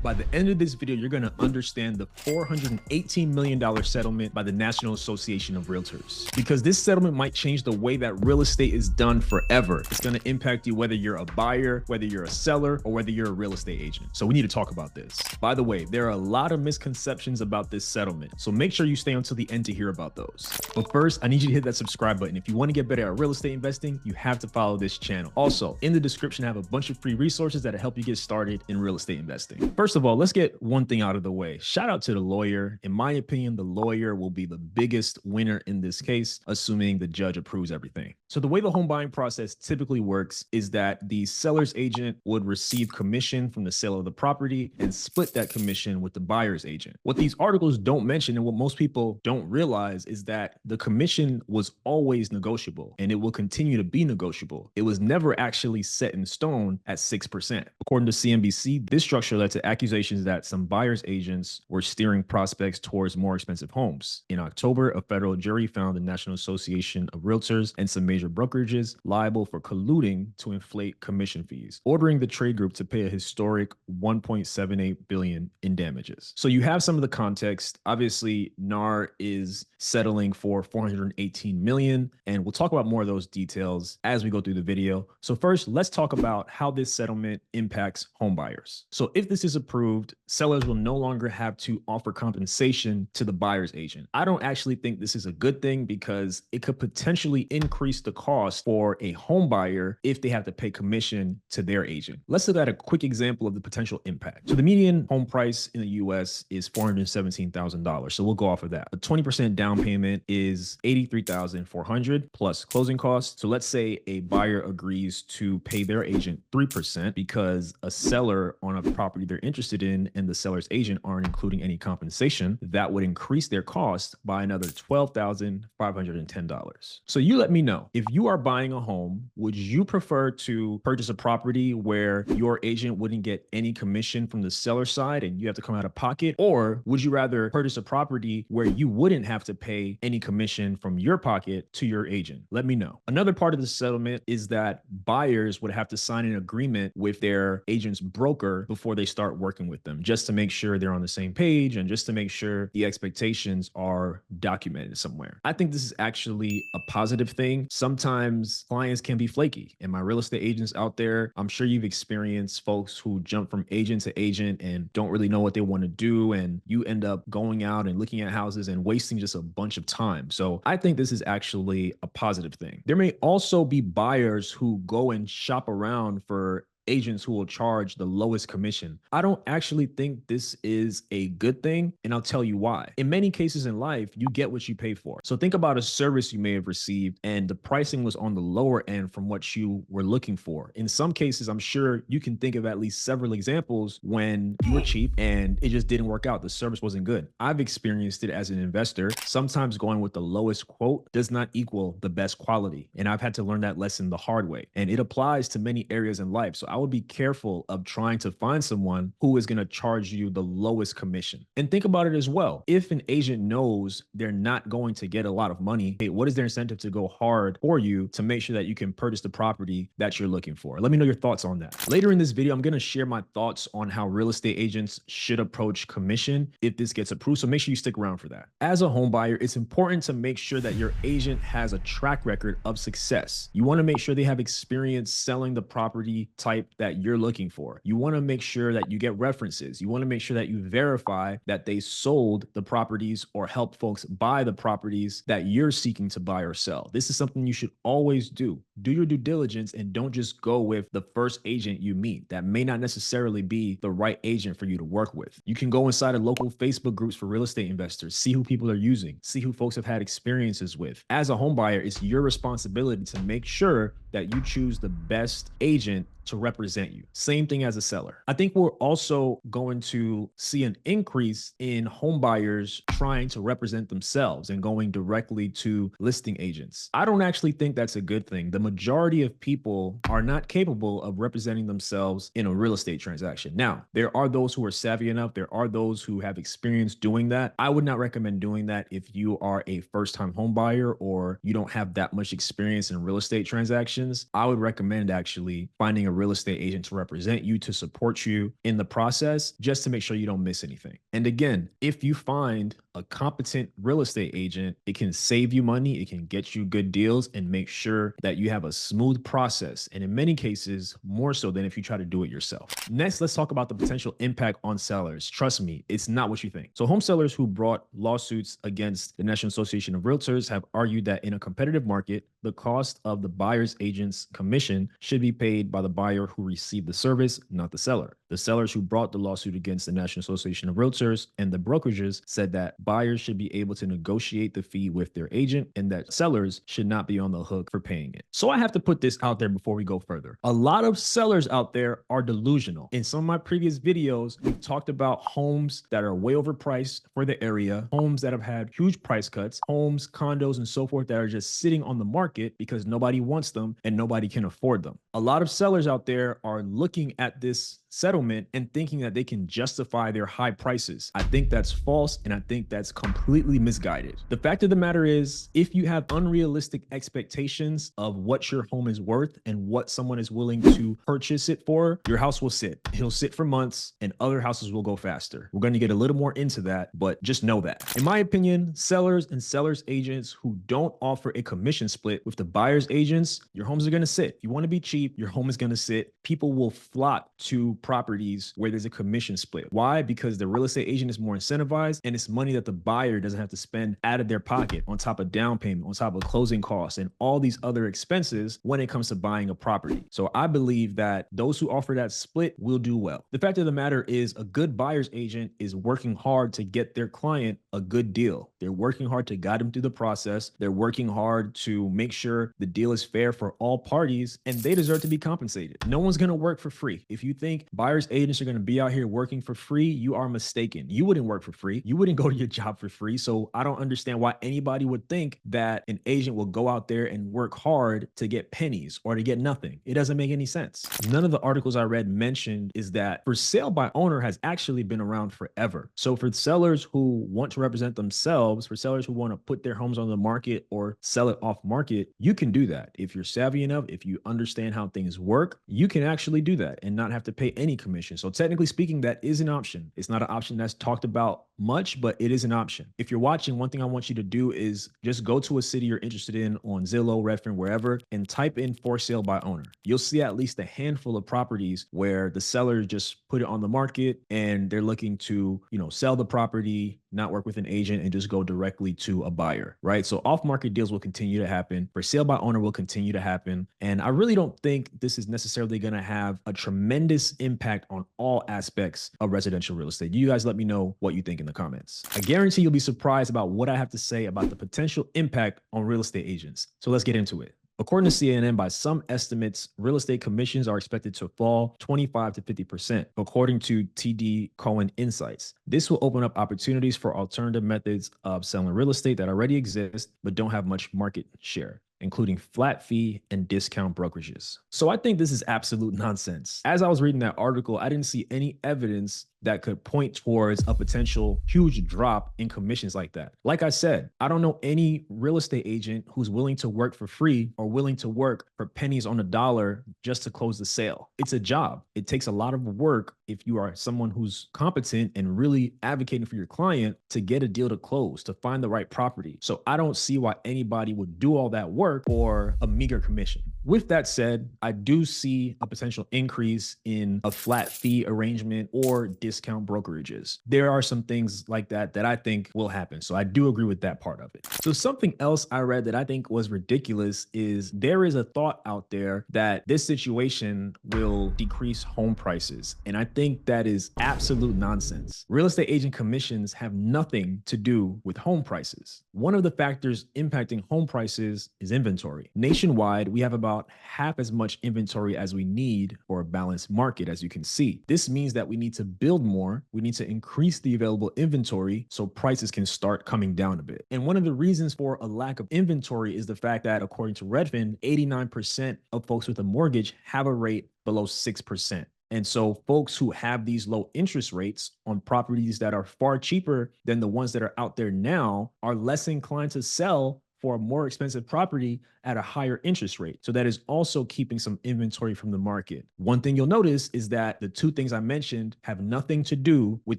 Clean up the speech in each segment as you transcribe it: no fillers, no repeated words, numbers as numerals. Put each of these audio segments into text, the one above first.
By the end of this video, you're going to understand the $418 million settlement by the National Association of Realtors. Because this settlement might change the way that real estate is done forever. It's going to impact you whether you're a buyer, whether you're a seller, or whether you're a real estate agent. So we need to talk about this. By the way, there are a lot of misconceptions about this settlement, so make sure you stay until the end to hear about those. But first, I need you to hit that subscribe button. If you want to get better at real estate investing, you have to follow this channel. Also, in the description, I have a bunch of free resources that help you get started in real estate investing. First of all, let's get one thing out of the way. Shout out to the lawyer. In my opinion, the lawyer will be the biggest winner in this case, assuming the judge approves everything. So the way the home buying process typically works is that the seller's agent would receive commission from the sale of the property and split that commission with the buyer's agent. What these articles don't mention and what most people don't realize is that the commission was always negotiable and it will continue to be negotiable. It was never actually set in stone at 6%. According to CNBC, this structure led to accusations that some buyer's agents were steering prospects towards more expensive homes. In October, a federal jury found the National Association of Realtors and some major brokerages liable for colluding to inflate commission fees, ordering the trade group to pay a historic $1.78 billion in damages. So you have some of the context. Obviously, NAR is settling for $418 million, and we'll talk about more of those details as we go through the video. So first, let's talk about how this settlement impacts home buyers. So if this is approved, sellers will no longer have to offer compensation to the buyer's agent. I don't actually think this is a good thing because it could potentially increase the cost for a home buyer if they have to pay commission to their agent. Let's look at a quick example of the potential impact. So the median home price in the US is $417,000. So we'll go off of that. A 20% down payment is $83,400 plus closing costs. So let's say a buyer agrees to pay their agent 3% because a seller on a property they're interested in and the seller's agent aren't including any compensation. That would increase their cost by another $12,510. So you let me know, if you are buying a home, would you prefer to purchase a property where your agent wouldn't get any commission from the seller side and you have to come out of pocket? Or would you rather purchase a property where you wouldn't have to pay any commission from your pocket to your agent? Let me know. Another part of the settlement is that buyers would have to sign an agreement with their agent's broker before they start working with them, just to make sure they're on the same page and just to make sure the expectations are documented somewhere. I think this is actually a positive thing. Sometimes clients can be flaky, and my real estate agents out there, I'm sure you've experienced folks who jump from agent to agent and don't really know what they want to do, and you end up going out and looking at houses and wasting just a bunch of time. So I think this is actually a positive thing. There may also be buyers who go and shop around for agents who will charge the lowest commission. I don't actually think this is a good thing, and I'll tell you why. In many cases in life, you get what you pay for. So think about a service you may have received and the pricing was on the lower end from what you were looking for. In some cases, I'm sure you can think of at least several examples when you were cheap and it just didn't work out. The service wasn't good. I've experienced it as an investor. Sometimes going with the lowest quote does not equal the best quality, and I've had to learn that lesson the hard way. And it applies to many areas in life. So I would be careful of trying to find someone who is going to charge you the lowest commission. And think about it as well. If an agent knows they're not going to get a lot of money, hey, what is their incentive to go hard for you to make sure that you can purchase the property that you're looking for? Let me know your thoughts on that. Later in this video, I'm going to share my thoughts on how real estate agents should approach commission if this gets approved. So make sure you stick around for that. As a home buyer, it's important to make sure that your agent has a track record of success. You want to make sure they have experience selling the property type that you're looking for. You want to make sure that you get references. You want to make sure that you verify that they sold the properties or helped folks buy the properties that you're seeking to buy or sell. This is something you should always do. Do your due diligence and don't just go with the first agent you meet. That may not necessarily be the right agent for you to work with. You can go inside of local Facebook groups for real estate investors, see who people are using, see who folks have had experiences with. As a home buyer, it's your responsibility to make sure that you choose the best agent to represent you. Same thing as a seller. I think we're also going to see an increase in home buyers trying to represent themselves and going directly to listing agents. I don't actually think that's a good thing. The majority of people are not capable of representing themselves in a real estate transaction. Now, there are those who are savvy enough. There are those who have experience doing that. I would not recommend doing that if you are a first-time home buyer or you don't have that much experience in real estate transactions. misconceptions, I would recommend actually finding a real estate agent to represent you, to support you in the process, just to make sure you don't miss anything. And again, if you find a competent real estate agent, it can save you money, it can get you good deals, and make sure that you have a smooth process. And in many cases, more so than if you try to do it yourself. Next, let's talk about the potential impact on sellers. Trust me, it's not what you think. So home sellers who brought lawsuits against the National Association of Realtors have argued that in a competitive market, the cost of the buyer's agent's commission should be paid by the buyer who received the service, not the seller. The sellers who brought the lawsuit against the National Association of Realtors and the brokerages said that buyers should be able to negotiate the fee with their agent and that sellers should not be on the hook for paying it. So I have to put this out there before we go further. A lot of sellers out there are delusional. In some of my previous videos, we've talked about homes that are way overpriced for the area, homes that have had huge price cuts, homes, condos, and so forth that are just sitting on the market because nobody wants them and nobody can afford them. A lot of sellers out there are looking at this settlement and thinking that they can justify their high prices. I think that's false, and I think that's completely misguided. The fact of the matter is, if you have unrealistic expectations of what your home is worth and what someone is willing to purchase it for, your house will sit. It'll sit for months and other houses will go faster. We're going to get a little more into that, but just know that. In my opinion, sellers and sellers agents who don't offer a commission split with the buyer's agents, your homes are going to sit. If you want to be cheap, your home is going to sit. People will flock to properties where there's a commission split. Why? Because the real estate agent is more incentivized and it's money that the buyer doesn't have to spend out of their pocket on top of down payment, on top of closing costs and all these other expenses when it comes to buying a property. So I believe that those who offer that split will do well. The fact of the matter is a good buyer's agent is working hard to get their client a good deal. They're working hard to guide them through the process. They're working hard to make sure the deal is fair for all parties and they deserve to be compensated. No one's going to work for free. If you think buyer's agents are going to be out here working for free, you are mistaken. You wouldn't work for free. You wouldn't go to your job for free. So I don't understand why anybody would think that an agent will go out there and work hard to get pennies or to get nothing. It doesn't make any sense. None of the articles I read mentioned is that for sale by owner has actually been around forever. So for sellers who want to represent themselves, for sellers who want to put their homes on the market or sell it off market, you can do that. If you're savvy enough, if you understand how things work, you can actually do that and not have to pay any commission. So technically speaking, that is an option. It's not an option that's talked about much, but it is an option. If you're watching, one thing I want you to do is just go to a city you're interested in on Zillow, Redfin, wherever, and type in for sale by owner. You'll see at least a handful of properties where the seller just put it on the market and they're looking to, sell the property, not work with an agent, and just go directly to a buyer, right? So off-market deals will continue to happen. For sale by owner will continue to happen. And I really don't think this is necessarily going to have a tremendous impact on all aspects of residential real estate. You guys let me know what you think in the comments. I guarantee you'll be surprised about what I have to say about the potential impact on real estate agents. So let's get into it. According to CNN, by some estimates, real estate commissions are expected to fall 25 to 50%, according to TD Cowen Insights. This will open up opportunities for alternative methods of selling real estate that already exist but don't have much market share, including flat fee and discount brokerages. So I think this is absolute nonsense. As I was reading that article, I didn't see any evidence that could point towards a potential huge drop in commissions like that. Like I said, I don't know any real estate agent who's willing to work for free or willing to work for pennies on the dollar just to close the sale. It's a job. It takes a lot of work if you are someone who's competent and really advocating for your client to get a deal to close, to find the right property. So I don't see why anybody would do all that work for a meager commission. With that said, I do see a potential increase in a flat fee arrangement or discount brokerages. There are some things like that I think will happen. So I do agree with that part of it. So something else I read that I think was ridiculous is there is a thought out there that this situation will decrease home prices. And I think that is absolute nonsense. Real estate agent commissions have nothing to do with home prices. One of the factors impacting home prices is inventory. Nationwide, we have about half as much inventory as we need for a balanced market, as you can see. This means that we need to build more, we need to increase the available inventory so prices can start coming down a bit. And one of the reasons for a lack of inventory is the fact that, according to Redfin, 89% of folks with a mortgage have a rate below 6%. And so folks who have these low interest rates on properties that are far cheaper than the ones that are out there now are less inclined to sell for a more expensive property at a higher interest rate. So that is also keeping some inventory from the market. One thing you'll notice is that the two things I mentioned have nothing to do with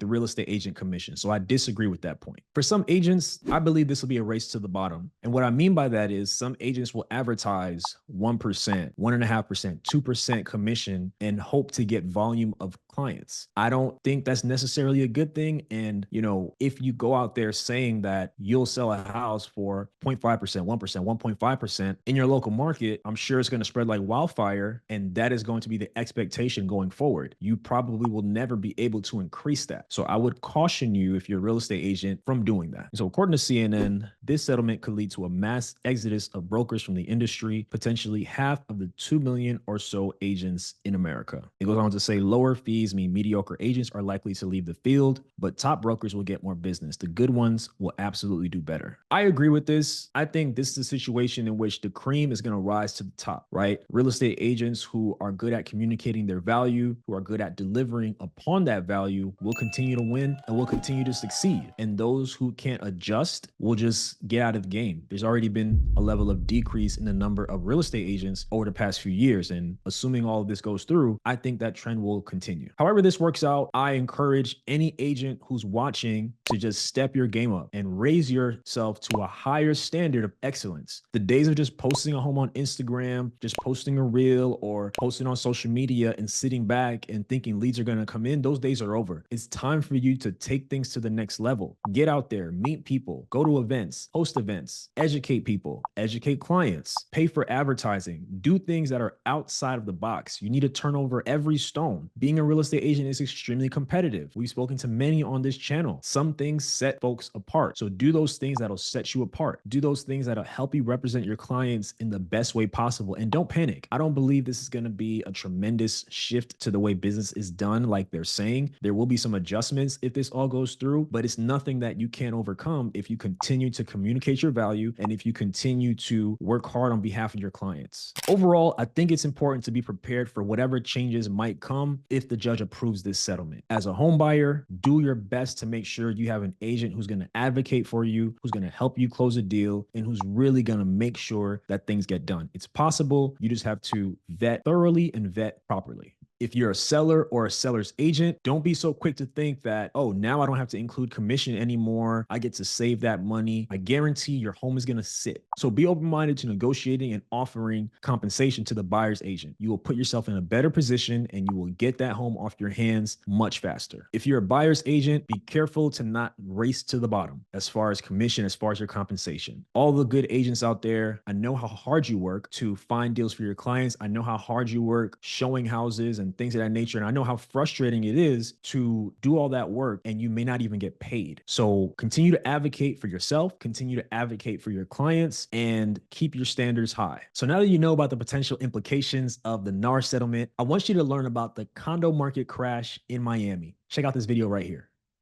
the real estate agent commission. So I disagree with that point. For some agents, I believe this will be a race to the bottom. And what I mean by that is some agents will advertise 1%, 1.5%, 2% commission and hope to get volume of clients. I don't think that's necessarily a good thing. And, if you go out there saying that you'll sell a house for 0.5%, 1%, 1.5% in your local market, I'm sure it's going to spread like wildfire. And that is going to be the expectation going forward. You probably will never be able to increase that. So I would caution you, if you're a real estate agent, from doing that. So according to CNN, this settlement could lead to a mass exodus of brokers from the industry, potentially half of the 2 million or so agents in America. It goes on to say lower fees mean mediocre agents are likely to leave the field, but top brokers will get more business. The good ones will absolutely do better. I agree with this. I think this is a situation in which the cream is going to rise to the top, right? Real estate agents who are good at communicating their value, who are good at delivering upon that value, will continue to win and will continue to succeed. And those who can't adjust will just get out of the game. There's already been a level of decrease in the number of real estate agents over the past few years. And assuming all of this goes through, I think that trend will continue. However this works out, I encourage any agent who's watching to just step your game up and raise yourself to a higher standard of excellence. The days of just posting a home on Instagram, just posting a reel or posting on social media and sitting back and thinking leads are going to come in, those days are over. It's time for you to take things to the next level. Get out there, meet people, go to events, host events, educate people, educate clients, pay for advertising, do things that are outside of the box. You need to turn over every stone. Being a real estate agent is extremely competitive. We've spoken to many on this channel. Some things set folks apart. So do those things that'll set you apart. Do those things that'll help you represent your clients in the best way possible. And don't panic. I don't believe this is going to be a tremendous shift to the way business is done, like they're saying. There will be some adjustments if this all goes through, but it's nothing that you can't overcome if you continue to communicate your value and if you continue to work hard on behalf of your clients. Overall, I think it's important to be prepared for whatever changes might come if the judge approves this settlement. As a home buyer, do your best to make sure you have an agent who's going to advocate for you, who's going to help you close a deal, and who's really going to make sure that things get done. It's possible. You just have to vet thoroughly and vet properly. If you're a seller or a seller's agent, don't be so quick to think that, oh, now I don't have to include commission anymore. I get to save that money. I guarantee your home is going to sit. So be open-minded to negotiating and offering compensation to the buyer's agent. You will put yourself in a better position and you will get that home off your hands much faster. If you're a buyer's agent, be careful to not race to the bottom as far as commission, as far as your compensation. All the good agents out there, I know how hard you work to find deals for your clients. I know how hard you work showing houses and things of that nature. And I know how frustrating it is to do all that work and you may not even get paid. So continue to advocate for yourself, continue to advocate for your clients, and keep your standards high. So now that you know about the potential implications of the NAR settlement, I want you to learn about the condo market crash in Miami. Check out this video right here.